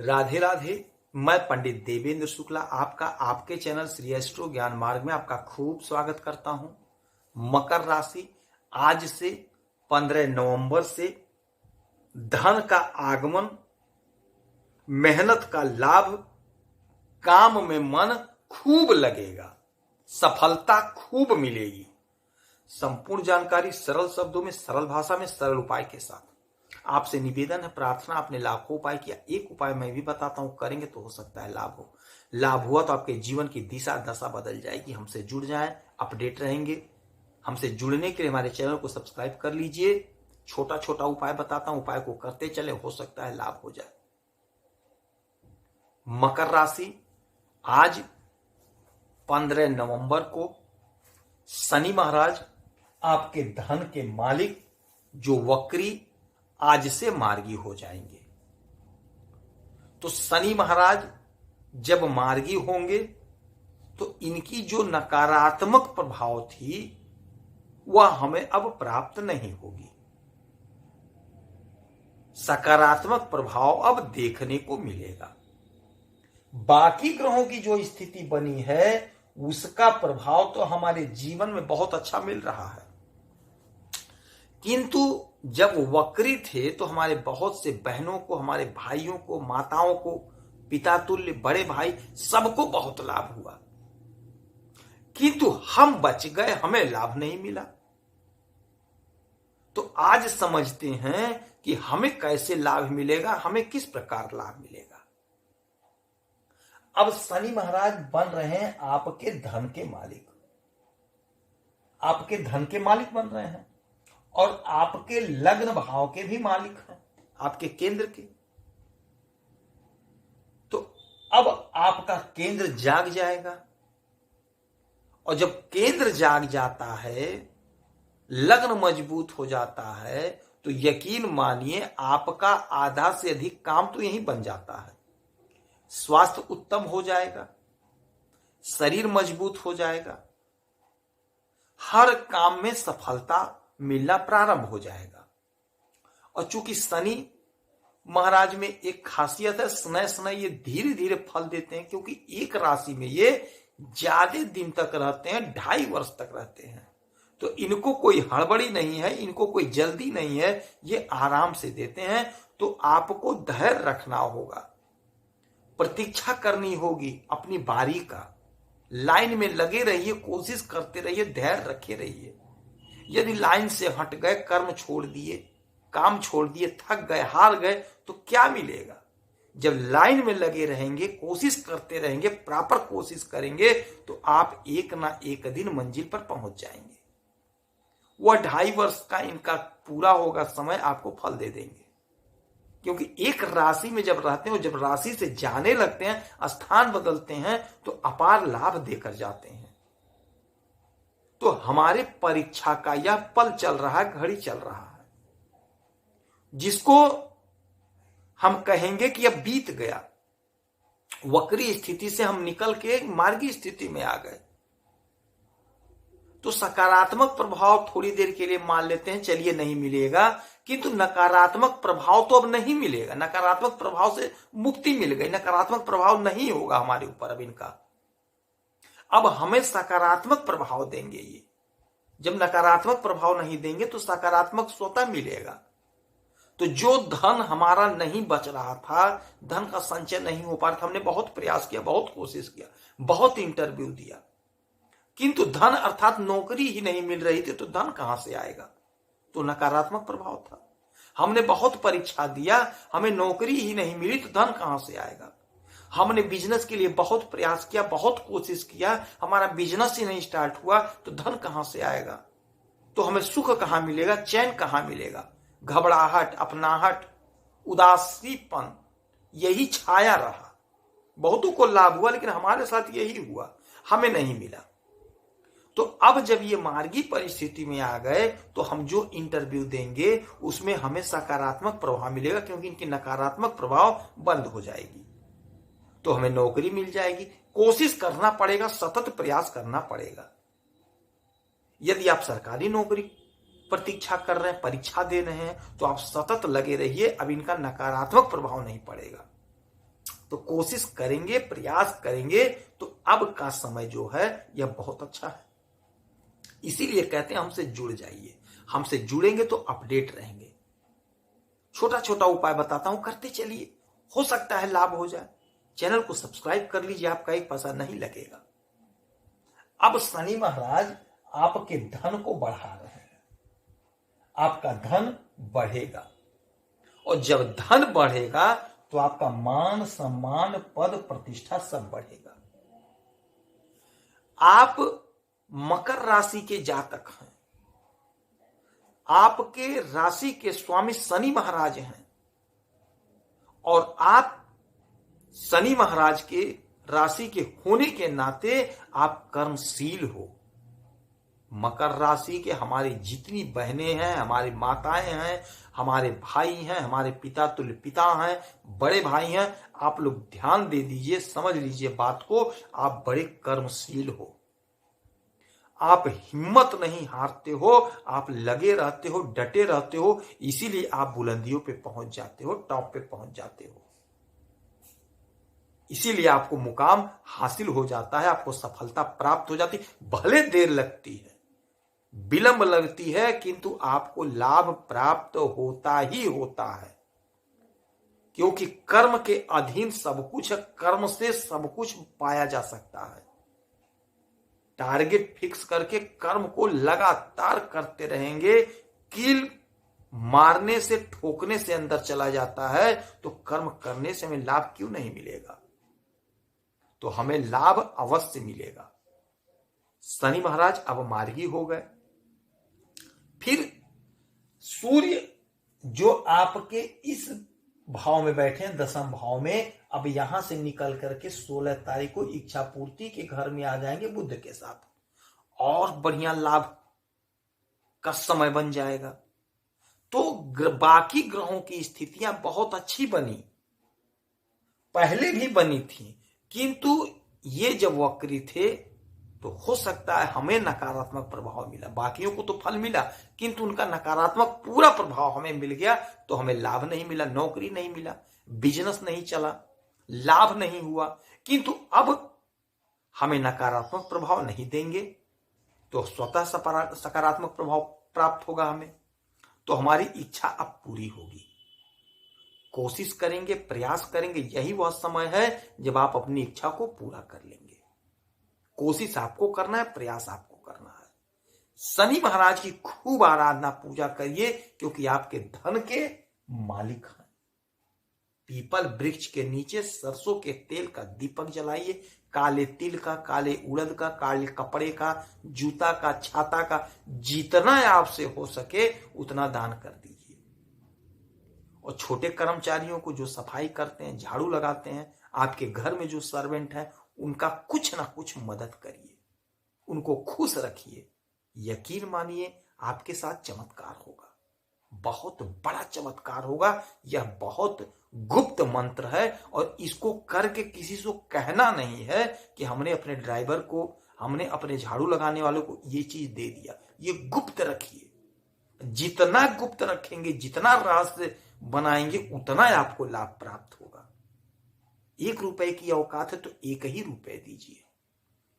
राधे राधे। मैं पंडित देवेंद्र शुक्ला आपका आपके चैनल श्री एस्ट्रो ज्ञान मार्ग में आपका खूब स्वागत करता हूं। मकर राशि, आज से 15 नवंबर से धन का आगमन, मेहनत का लाभ, काम में मन खूब लगेगा, सफलता खूब मिलेगी। संपूर्ण जानकारी सरल शब्दों में, सरल भाषा में, सरल उपाय के साथ। आपसे निवेदन है, प्रार्थना। आपने लाखों उपाय किया, एक उपाय मैं भी बताता हूं, करेंगे तो हो सकता है लाभ हो। लाभ हुआ तो आपके जीवन की दिशा दशा बदल जाएगी। हमसे जुड़ जाएं, अपडेट रहेंगे। हमसे जुड़ने के लिए हमारे चैनल को सब्सक्राइब कर लीजिए। छोटा छोटा उपाय बताता हूं, उपाय को करते चले, हो सकता है लाभ हो जाए। मकर राशि, आज 15 नवंबर को शनि महाराज, आपके धन के मालिक, जो वक्री, आज से मार्गी हो जाएंगे। तो शनि महाराज जब मार्गी होंगे तो इनकी जो नकारात्मक प्रभाव थी वह हमें अब प्राप्त नहीं होगी। सकारात्मक प्रभाव अब देखने को मिलेगा। बाकी ग्रहों की जो स्थिति बनी है उसका प्रभाव तो हमारे जीवन में बहुत अच्छा मिल रहा है, किंतु जब वक्री थे तो हमारे बहुत से बहनों को, हमारे भाइयों को, माताओं को, पिता तुल्य बड़े भाई, सबको बहुत लाभ हुआ, किंतु हम बच गए, हमें लाभ नहीं मिला। तो आज समझते हैं कि हमें कैसे लाभ मिलेगा, हमें किस प्रकार लाभ मिलेगा। अब शनि महाराज बन रहे हैं आपके धन के मालिक, आपके धन के मालिक बन रहे हैं और आपके लग्न भाव के भी मालिक हैं, आपके केंद्र के। तो अब आपका केंद्र जाग जाएगा, और जब केंद्र जाग जाता है, लग्न मजबूत हो जाता है, तो यकीन मानिए आपका आधा से अधिक काम तो यही बन जाता है। स्वास्थ्य उत्तम हो जाएगा, शरीर मजबूत हो जाएगा, हर काम में सफलता मिलना प्रारंभ हो जाएगा। और चूंकि शनि महाराज में एक खासियत है, स्नय स्नय ये धीरे धीरे फल देते हैं, क्योंकि एक राशि में ये ज्यादा दिन तक रहते हैं, 2.5 वर्ष तक रहते हैं। तो इनको कोई हड़बड़ी नहीं है, इनको कोई जल्दी नहीं है, ये आराम से देते हैं। तो आपको धैर्य रखना होगा, प्रतीक्षा करनी होगी अपनी बारी का, लाइन में लगे रहिए, कोशिश करते रहिए, धैर्य रखे रहिए। यदि लाइन से हट गए, कर्म छोड़ दिए, काम छोड़ दिए, थक गए, हार गए, तो क्या मिलेगा। जब लाइन में लगे रहेंगे, कोशिश करते रहेंगे, प्रॉपर कोशिश करेंगे, तो आप एक ना एक दिन मंजिल पर पहुंच जाएंगे। वह 2.5 वर्ष का इनका पूरा होगा समय, आपको फल दे देंगे। क्योंकि एक राशि में जब रहते हैं, जब राशि से जाने लगते हैं, स्थान बदलते हैं, तो अपार लाभ देकर जाते हैं। तो हमारे परीक्षा का यह पल चल रहा है, घड़ी चल रहा है, जिसको हम कहेंगे कि अब बीत गया। वक्री स्थिति से हम निकल के मार्गी स्थिति में आ गए। तो सकारात्मक प्रभाव थोड़ी देर के लिए मान लेते हैं, चलिए नहीं मिलेगा, किंतु नकारात्मक प्रभाव तो अब नहीं मिलेगा। नकारात्मक प्रभाव से मुक्ति मिल गई, नकारात्मक प्रभाव नहीं होगा हमारे ऊपर अब इनका। अब हमें सकारात्मक प्रभाव देंगे ये। जब नकारात्मक प्रभाव नहीं देंगे तो सकारात्मक स्वतः मिलेगा। तो जो धन हमारा नहीं बच रहा था, धन का संचय नहीं हो पा रहा था, हमने बहुत प्रयास किया, बहुत कोशिश किया, बहुत इंटरव्यू दिया, किंतु धन अर्थात नौकरी ही नहीं मिल रही थी, तो धन कहां से आएगा। तो नकारात्मक प्रभाव था। हमने बहुत परीक्षा दिया, हमें नौकरी ही नहीं मिली, तो धन कहां से आएगा। हमने बिजनेस के लिए बहुत प्रयास किया, बहुत कोशिश किया, हमारा बिजनेस ही नहीं स्टार्ट हुआ, तो धन कहां से आएगा। तो हमें सुख कहां मिलेगा, चैन कहां मिलेगा। घबराहट, अपनाहट, उदासीपन, यही छाया रहा। बहुतों को लाभ हुआ, लेकिन हमारे साथ यही हुआ, हमें नहीं मिला। तो अब जब ये मार्गी परिस्थिति में आ गए, तो हम जो इंटरव्यू देंगे उसमें हमें सकारात्मक प्रभाव मिलेगा, क्योंकि इनकी नकारात्मक प्रभाव बंद हो जाएगी। तो हमें नौकरी मिल जाएगी। कोशिश करना पड़ेगा, सतत प्रयास करना पड़ेगा। यदि आप सरकारी नौकरी प्रतीक्षा कर रहे हैं, परीक्षा दे रहे हैं, तो आप सतत लगे रहिए, अब इनका नकारात्मक प्रभाव नहीं पड़ेगा। तो कोशिश करेंगे, प्रयास करेंगे तो अब का समय जो है यह बहुत अच्छा है। इसीलिए कहते हैं हमसे जुड़ जाइए, हमसे जुड़ेंगे तो अपडेट रहेंगे। छोटा छोटा उपाय बताता हूं, करते चलिए, हो सकता है लाभ हो जाए। चैनल को सब्सक्राइब कर लीजिए, आपका एक पैसा नहीं लगेगा। अब शनि महाराज आपके धन को बढ़ा रहे हैं, आपका धन बढ़ेगा, और जब धन बढ़ेगा तो आपका मान सम्मान पद प्रतिष्ठा सब बढ़ेगा। आप मकर राशि के जातक हैं, आपके राशि के स्वामी शनि महाराज हैं, और आप शनि महाराज के राशि के होने के नाते आप कर्मशील हो। मकर राशि के हमारी जितनी बहनें हैं, हमारी माताएं हैं, हमारे भाई हैं, हमारे पिता तुल्य पिता हैं, बड़े भाई हैं, आप लोग ध्यान दे दीजिए, समझ लीजिए बात को। आप बड़े कर्मशील हो, आप हिम्मत नहीं हारते हो, आप लगे रहते हो, डटे रहते हो, इसीलिए आप बुलंदियों पे पहुंच जाते हो, टॉप पे पहुंच जाते हो। इसीलिए आपको मुकाम हासिल हो जाता है, आपको सफलता प्राप्त हो जाती है। भले देर लगती है, विलंब लगती है, किंतु आपको लाभ प्राप्त होता ही होता है, क्योंकि कर्म के अधीन सब कुछ है, कर्म से सब कुछ पाया जा सकता है। टारगेट फिक्स करके कर्म को लगातार करते रहेंगे, कील मारने से, ठोकने से अंदर चला जाता है, तो कर्म करने से हमें लाभ क्यों नहीं मिलेगा? तो हमें लाभ अवश्य मिलेगा। शनि महाराज अब मार्गी हो गए। फिर सूर्य जो आपके इस भाव में बैठे हैं, दसम भाव में, अब यहां से निकल करके 16 तारीख को इच्छा पूर्ति के घर में आ जाएंगे बुध के साथ, और बढ़िया लाभ का समय बन जाएगा। तो बाकी ग्रहों की स्थितियां बहुत अच्छी बनी, पहले भी बनी थी, किंतु ये जब वक्री थे तो हो सकता है हमें नकारात्मक प्रभाव मिला। बाकियों को तो फल मिला, किंतु उनका नकारात्मक पूरा प्रभाव हमें मिल गया, तो हमें लाभ नहीं मिला, नौकरी नहीं मिला, बिजनेस नहीं चला, लाभ नहीं हुआ। किंतु अब हमें नकारात्मक प्रभाव नहीं देंगे, तो स्वतः सकारात्मक प्रभाव प्राप्त होगा हमें, तो हमारी इच्छा अब पूरी होगी। कोशिश करेंगे, प्रयास करेंगे, यही वह समय है जब आप अपनी इच्छा को पूरा कर लेंगे। कोशिश आपको करना है, प्रयास आपको करना है। शनि महाराज की खूब आराधना पूजा करिए, क्योंकि आपके धन के मालिक हैं। पीपल वृक्ष के नीचे सरसों के तेल का दीपक जलाइए, काले तिल का, काले उड़द का, काले कपड़े का, जूता का, छाता का, जितना आपसे हो सके उतना दान कर दीजिए। और छोटे कर्मचारियों को जो सफाई करते हैं, झाड़ू लगाते हैं, आपके घर में जो सर्वेंट है, उनका कुछ ना कुछ मदद करिए, उनको खुश रखिए। यकीन मानिए आपके साथ चमत्कार होगा, बहुत बड़ा चमत्कार होगा। यह बहुत गुप्त मंत्र है, और इसको करके किसी से कहना नहीं है कि हमने अपने ड्राइवर को, हमने अपने झाड़ू लगाने वालों को ये चीज दे दिया। ये गुप्त रखिए, जितना गुप्त रखेंगे, जितना रहस्य बनाएंगे, उतना आपको लाभ प्राप्त होगा। 1 रुपए की औकात है तो 1 ही रुपए दीजिए,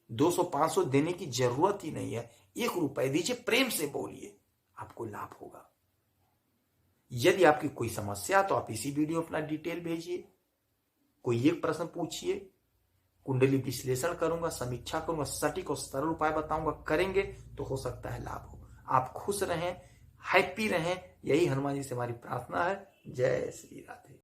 200-500 देने की जरूरत ही नहीं है। 1 रुपए दीजिए, प्रेम से बोलिए, आपको लाभ होगा। यदि आपकी कोई समस्या तो आप इसी वीडियो अपना डिटेल भेजिए, कोई एक प्रश्न पूछिए, कुंडली विश्लेषण करूंगा, समीक्षा करूंगा, सटीक और सरल उपाय बताऊंगा। करेंगे तो हो सकता है लाभ हो। आप खुश रहें, हैप्पी रहें, यही हनुमान जी से हमारी प्रार्थना है। जय श्री राधे।